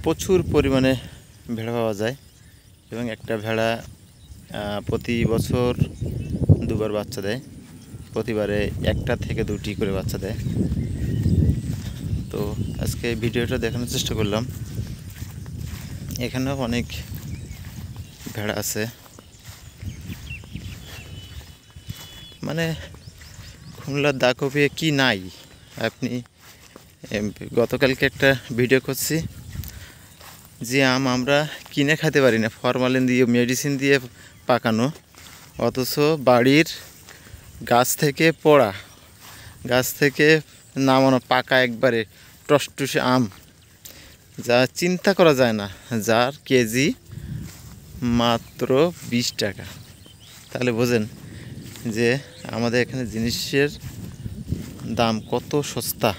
প্রচুর পরিমাণে ভেড়া পাওয়া যায় এবং একটা ভেড়া প্রতি বছর দুবার বাচ্চা দেয়। প্রতিবারে একটা থেকে দুটি করে বাচ্চা দেয়। তো আজকে ভিডিওটা দেখানোর চেষ্টা করলাম। এখানেও অনেক ভেড়া আছে, মানে খুলনার দাকপিয়ে কি নাই। আপনি গতকালকে একটা ভিডিও করছি যে আমরা কিনে খেতে পারি না, ফরমালিন দিয়ে মেডিসিন দিয়ে পাকানো, অথচ বাড়ির গাছ থেকে পড়া, গাছ থেকে নামানো পাকা একবারে টসটসে আম, যা চিন্তা করা যায় না, যার কেজি মাত্র 20 টাকা। তাহলে বোঝেন যে আমাদের এখানে জিনিসের দাম কত সস্তা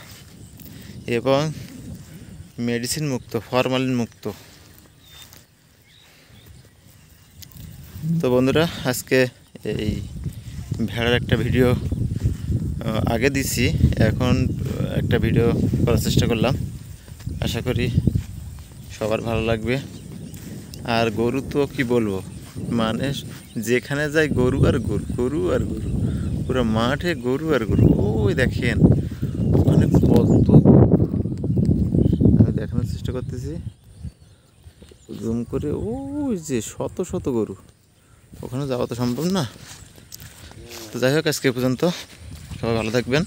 এবং মেডিসিন মুক্ত, ফরমালিন মুক্ত। তো বন্ধুরা, আজকে এই ভেড়ার একটা ভিডিও আগে দিছি, এখন একটা ভিডিও করার চেষ্টা করলাম। আশা করি সবার ভালো লাগবে। আর গরু তো কি বলবো, মানে যেখানে যাই গরু আর গরু, গরু আর গরু, পুরো মাঠে গরু আর গরু। ওই দেখেন ওখানে কত, আমি দেখানোর চেষ্টা করতেছি জুম করে, ওই যে শত শত গরু। ওখানে যাওয়া তো সম্ভব না। তো যাই হোক, আজকে পর্যন্ত সবাই ভালো থাকবেন।